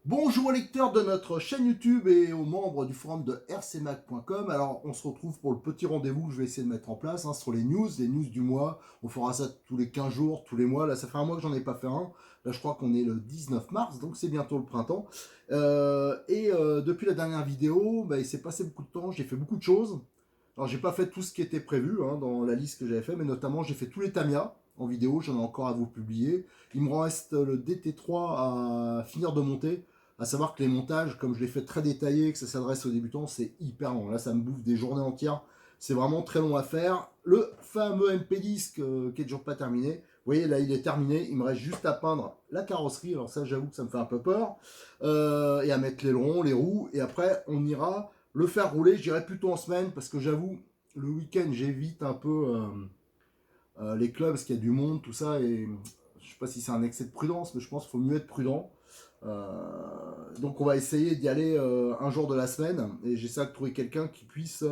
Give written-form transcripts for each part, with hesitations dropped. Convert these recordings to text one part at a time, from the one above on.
Bonjour aux lecteurs de notre chaîne YouTube et aux membres du forum de rcmac.com. Alors, on se retrouve pour le petit rendez-vous que je vais essayer de mettre en place sur les news du mois. On fera ça tous les 15 jours, tous les mois. Là, ça fait un mois que j'en ai pas fait un. Là, je crois qu'on est le 19 mars, donc c'est bientôt le printemps. Depuis la dernière vidéo, il s'est passé beaucoup de temps. J'ai fait beaucoup de choses. Alors, j'ai pas fait tout ce qui était prévu dans la liste que j'avais fait, mais notamment, j'ai fait tous les Tamiya en vidéo. J'en ai encore à vous publier. Il me reste le DT3 à finir de monter. À savoir que les montages, comme je l'ai fait très détaillé, que ça s'adresse aux débutants, c'est hyper long. Là, ça me bouffe des journées entières. C'est vraiment très long à faire. Le fameux MP disque qui est toujours pas terminé. Vous voyez, là, il est terminé. Il me reste juste à peindre la carrosserie. Alors ça, j'avoue que ça me fait un peu peur. Et à mettre l'aileron, les roues. Et après, on ira le faire rouler. Je dirais plutôt en semaine parce que j'avoue, le week-end, j'évite un peu les clubs parce qu'il y a du monde, tout ça. Et je sais pas si c'est un excès de prudence, mais je pense qu'il faut mieux être prudent. Donc on va essayer d'y aller un jour de la semaine et j'essaie de trouver quelqu'un qui puisse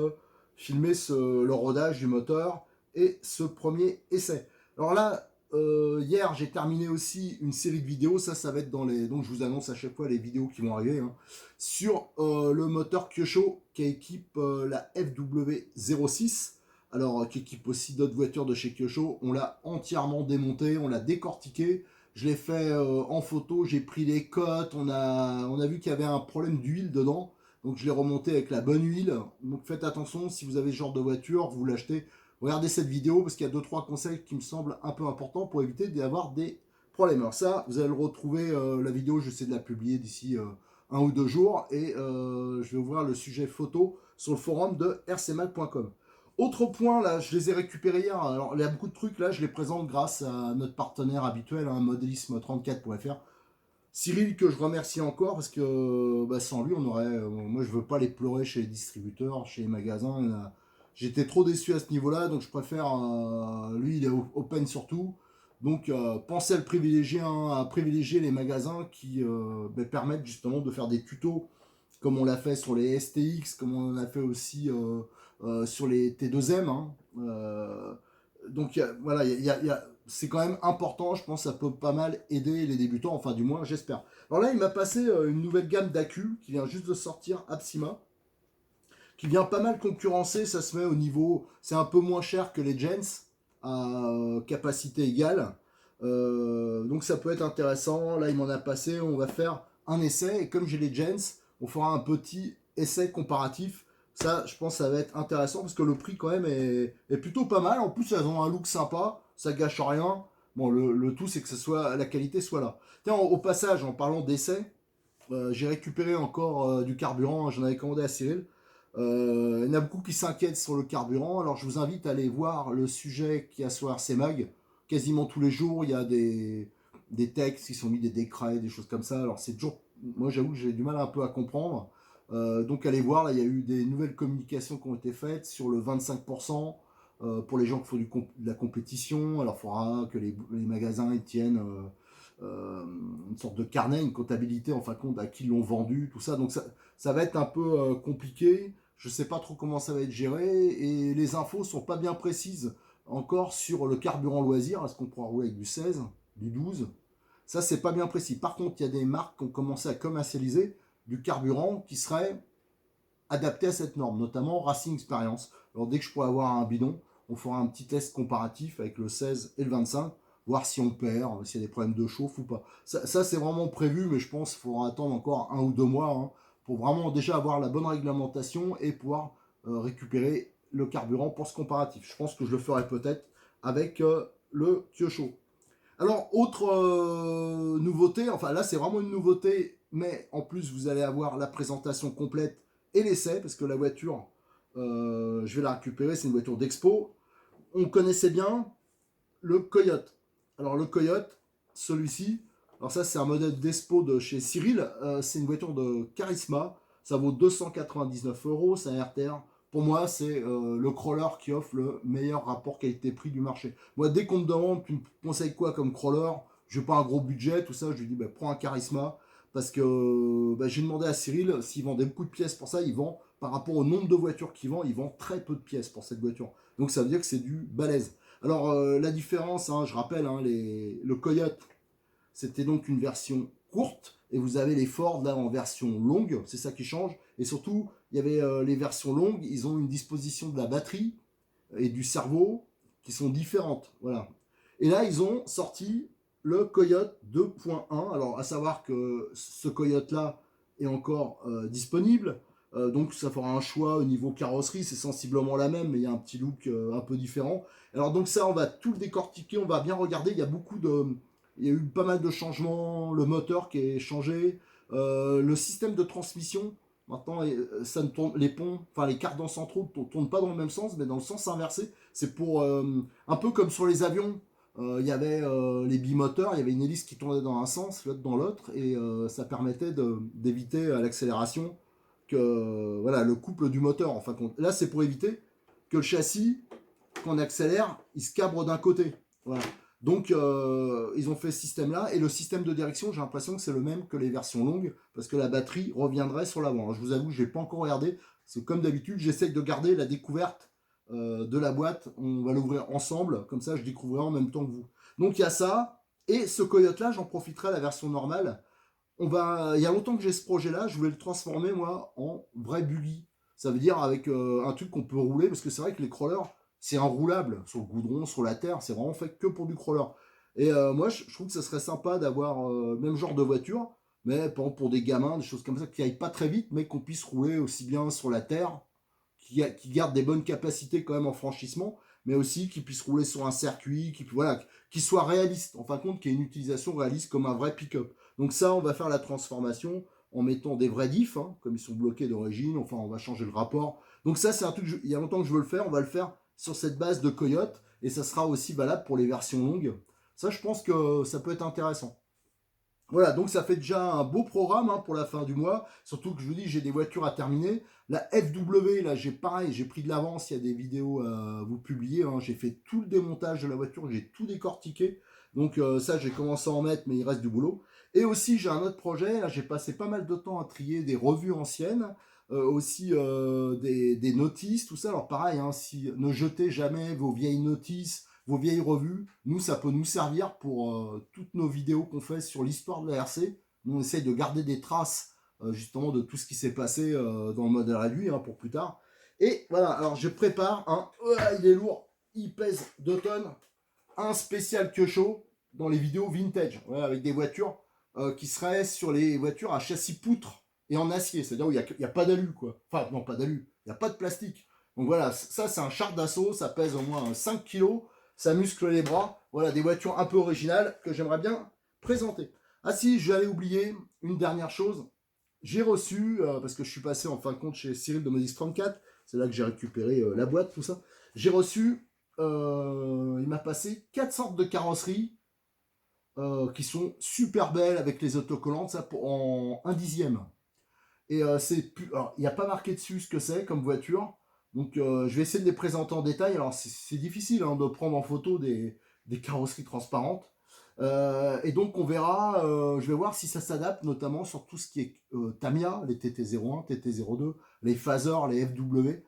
filmer le rodage du moteur et ce premier essai. Alors là, hier j'ai terminé aussi une série de vidéos, ça va être dans les... Donc je vous annonce à chaque fois les vidéos qui vont arriver, sur le moteur Kyosho qui équipe la FW06. Alors qui équipe aussi d'autres voitures de chez Kyosho. On l'a entièrement démonté, on l'a décortiqué. Je l'ai fait en photo, j'ai pris les cotes, on a vu qu'il y avait un problème d'huile dedans, donc je l'ai remonté avec la bonne huile. Donc faites attention, si vous avez ce genre de voiture, vous l'achetez, regardez cette vidéo parce qu'il y a 2-3 conseils qui me semblent un peu importants pour éviter d'avoir des problèmes. Alors ça, vous allez le retrouver, la vidéo, je vais essayer de la publier d'ici 1 ou 2 jours, et je vais ouvrir le sujet photo sur le forum de rcmac.com. Autre point, là, je les ai récupérés hier. Alors, il y a beaucoup de trucs, là, je les présente grâce à notre partenaire habituel, modelisme34.fr. Cyril, que je remercie encore, parce que sans lui, on aurait... moi, je veux pas les pleurer chez les distributeurs, chez les magasins. J'étais trop déçu à ce niveau-là, donc je préfère... lui, il est open surtout. Donc, pensez à le privilégier, à privilégier les magasins qui permettent justement de faire des tutos comme on l'a fait sur les STX, comme on a fait aussi sur les T2M. Donc voilà, c'est quand même important, je pense que ça peut pas mal aider les débutants, enfin du moins j'espère. Alors là, il m'a passé une nouvelle gamme d'accu qui vient juste de sortir, Absima, qui vient pas mal concurrencer, ça se met au niveau, c'est un peu moins cher que les Gens, à capacité égale. Donc ça peut être intéressant, là il m'en a passé, on va faire un essai, et comme j'ai les Gens, on fera un petit essai comparatif. Ça, je pense que ça va être intéressant parce que le prix, quand même, est plutôt pas mal. En plus, elles ont un look sympa, ça gâche rien. Bon, le tout, c'est que la qualité soit là. Tiens, au passage, en parlant d'essai, j'ai récupéré encore du carburant. J'en avais commandé à Cyril. Il y en a beaucoup qui s'inquiètent sur le carburant. Alors, je vous invite à aller voir le sujet qu'il y a sur RC Mag. Quasiment tous les jours, il y a des textes qui sont mis, des décrets, des choses comme ça. Alors, c'est toujours... Moi, j'avoue que j'ai du mal un peu à comprendre. Donc, allez voir. Là, il y a eu des nouvelles communications qui ont été faites sur le 25%. Pour les gens qui font de la compétition, alors il faudra que les magasins tiennent une sorte de carnet, une comptabilité en fin de compte à qui l'ont vendu, tout ça. Donc ça va être un peu compliqué. Je ne sais pas trop comment ça va être géré et les infos sont pas bien précises encore sur le carburant loisir. Est-ce qu'on pourra rouler avec du 16, du 12? Ça, c'est pas bien précis. Par contre, il y a des marques qui ont commencé à commercialiser du carburant qui serait adapté à cette norme, notamment Racing Experience. Alors dès que je pourrai avoir un bidon, on fera un petit test comparatif avec le 16 et le 25, voir si on perd, s'il y a des problèmes de chauffe ou pas. Ça c'est vraiment prévu, mais je pense qu'il faudra attendre encore 1 ou 2 mois pour vraiment déjà avoir la bonne réglementation et pouvoir récupérer le carburant pour ce comparatif. Je pense que je le ferai peut-être avec le Kyosho. Alors, autre nouveauté, enfin là c'est vraiment une nouveauté, mais en plus vous allez avoir la présentation complète et l'essai, parce que la voiture, je vais la récupérer, c'est une voiture d'expo. On connaissait bien le Coyote. Alors le Coyote, celui-ci, alors ça c'est un modèle d'expo de chez Cyril, c'est une voiture de Charisma. Ça vaut 299 €, c'est un RTR. Pour moi, c'est le crawler qui offre le meilleur rapport qualité-prix du marché. Moi, dès qu'on me demande, tu me conseilles quoi comme crawler? Je n'ai pas un gros budget, tout ça, je lui dis, bah, prends un Charisma. Parce que bah, j'ai demandé à Cyril s'il vendait beaucoup de pièces pour ça. Il vend, par rapport au nombre de voitures qu'il vend, il vend très peu de pièces pour cette voiture. Donc ça veut dire que c'est du balèze. Alors la différence, hein, je rappelle, hein, le Coyote, c'était donc une version courte. Et vous avez les Ford là en version longue, c'est ça qui change. Et surtout, il y avait les versions longues, ils ont une disposition de la batterie et du cerveau qui sont différentes. Voilà. Et là, ils ont sorti le Coyote 2.1. Alors, à savoir que ce Coyote-là est encore disponible. Donc, ça fera un choix au niveau carrosserie. C'est sensiblement la même, mais il y a un petit look un peu différent. Alors, donc ça, on va tout le décortiquer. On va bien regarder. Il y a beaucoup de... Il y a eu pas mal de changements. Le moteur qui est changé. Le système de transmission. Maintenant, ça ne tourne, les ponts, enfin les cardans centraux ne tournent pas dans le même sens, mais dans le sens inversé. C'est pour un peu comme sur les avions. Il y avait les bimoteurs, il y avait une hélice qui tournait dans un sens, l'autre dans l'autre, et ça permettait d'éviter à l'accélération que voilà le couple du moteur. En fin de compte, là c'est pour éviter que le châssis, quand on accélère, il se cabre d'un côté. Voilà. Donc ils ont fait ce système-là, et le système de direction, j'ai l'impression que c'est le même que les versions longues, parce que la batterie reviendrait sur l'avant. Je vous avoue, je n'ai pas encore regardé, parce que comme d'habitude, j'essaye de garder la découverte de la boîte. On va l'ouvrir ensemble, comme ça je découvrirai en même temps que vous. Donc il y a ça, et ce Coyote-là, j'en profiterai à la version normale. Il y a longtemps que j'ai ce projet-là, je voulais le transformer, moi, en vrai buggy. Ça veut dire avec un truc qu'on peut rouler, parce que c'est vrai que les crawlers, c'est enroulable sur le goudron, sur la terre, c'est vraiment fait que pour du crawler. Et moi, je trouve que ça serait sympa d'avoir le même genre de voiture, mais pour des gamins, des choses comme ça, qui aillent pas très vite, mais qu'on puisse rouler aussi bien sur la terre, qui gardent des bonnes capacités quand même en franchissement, mais aussi qui puissent rouler sur un circuit, qui soit réaliste, en fin de compte, qui ait une utilisation réaliste comme un vrai pick-up. Donc ça, on va faire la transformation en mettant des vrais diffs, hein, comme ils sont bloqués d'origine, enfin on va changer le rapport. Donc ça, c'est un truc, il y a longtemps que je veux le faire, on va le faire sur cette base de Coyote, et ça sera aussi valable pour les versions longues. Ça, je pense que ça peut être intéressant. Voilà, donc ça fait déjà un beau programme hein, pour la fin du mois. Surtout que je vous dis, j'ai des voitures à terminer. La FW, là, j'ai pris de l'avance. Il y a des vidéos à vous publier. Hein. J'ai fait tout le démontage de la voiture, j'ai tout décortiqué. Donc ça, j'ai commencé à en mettre, mais il reste du boulot. Et aussi, j'ai un autre projet. Là, j'ai passé pas mal de temps à trier des revues anciennes. Aussi des notices, tout ça. Alors pareil, hein, ne jetez jamais vos vieilles notices, vos vieilles revues. Nous, ça peut nous servir pour toutes nos vidéos qu'on fait sur l'histoire de la RC. Nous, on essaye de garder des traces justement de tout ce qui s'est passé dans le modèle réduit hein, pour plus tard. Et voilà, alors je prépare un... il est lourd, il pèse 2 tonnes. Un spécial Kyosho dans les vidéos vintage, voilà, avec des voitures qui seraient sur les voitures à châssis poutre et en acier, c'est-à-dire où il n'y a pas d'alu, quoi. Enfin, non, pas d'alu, il n'y a pas de plastique. Donc voilà, ça c'est un char d'assaut, ça pèse au moins 5 kg, ça muscle les bras. Voilà, des voitures un peu originales que j'aimerais bien présenter. Ah si, j'allais oublier une dernière chose. J'ai reçu, parce que je suis passé en fin de compte chez Cyril de Modix 34, c'est là que j'ai récupéré la boîte, tout ça. J'ai reçu, il m'a passé 4 sortes de carrosseries qui sont super belles avec les autocollants, ça en 1/10. Et alors, il n'y a pas marqué dessus ce que c'est comme voiture. Donc je vais essayer de les présenter en détail. Alors c'est difficile hein, de prendre en photo des carrosseries transparentes. Et donc on verra, je vais voir si ça s'adapte notamment sur tout ce qui est Tamiya, les TT01, TT02, les Phaser, les FW.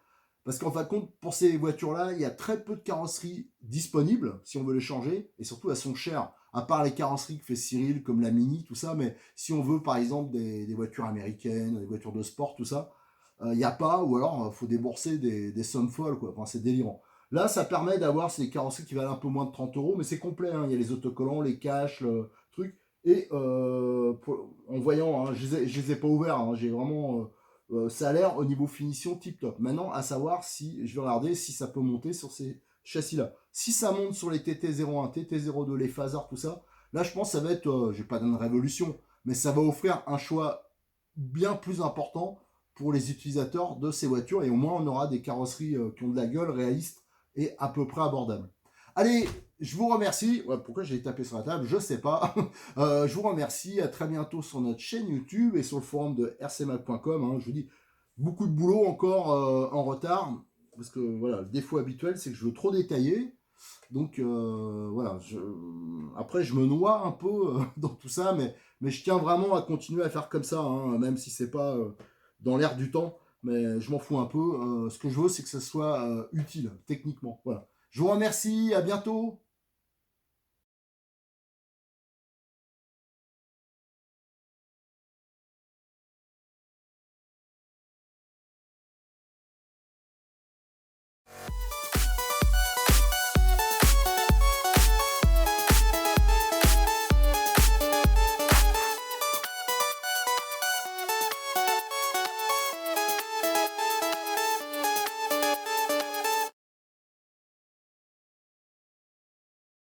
Parce qu'en fin de compte, pour ces voitures-là, il y a très peu de carrosseries disponibles si on veut les changer. Et surtout, elles sont chères. À part les carrosseries que fait Cyril, comme la Mini, tout ça. Mais si on veut, par exemple, des voitures américaines, des voitures de sport, tout ça, il n'y a pas. Ou alors, il faut débourser des sommes folles, quoi. Enfin, c'est délirant. Là, ça permet d'avoir ces carrosseries qui valent un peu moins de 30 €. Mais c'est complet. Hein. Il y a les autocollants, les caches, le truc. Et en voyant, hein, je les ai pas ouverts. Hein. J'ai vraiment... ça a l'air au niveau finition tip top. Maintenant, à savoir si je vais regarder si ça peut monter sur ces châssis-là. Si ça monte sur les TT01, TT02, les Phaser, tout ça, là je pense que ça va être, je vais pas dire une révolution, mais ça va offrir un choix bien plus important pour les utilisateurs de ces voitures. Et au moins, on aura des carrosseries qui ont de la gueule, réalistes et à peu près abordables. Allez, Je vous remercie. Ouais, pourquoi j'ai tapé sur la table, je sais pas. Je vous remercie. À très bientôt sur notre chaîne YouTube et sur le forum de rcmac.com. Hein. Je vous dis, beaucoup de boulot encore en retard. Parce que voilà, le défaut habituel, c'est que je veux trop détailler. Donc voilà, après je me noie un peu dans tout ça, mais je tiens vraiment à continuer à faire comme ça, hein, même si c'est pas dans l'air du temps, mais je m'en fous un peu. Ce que je veux, c'est que ça soit utile techniquement. Voilà. Je vous remercie, à bientôt.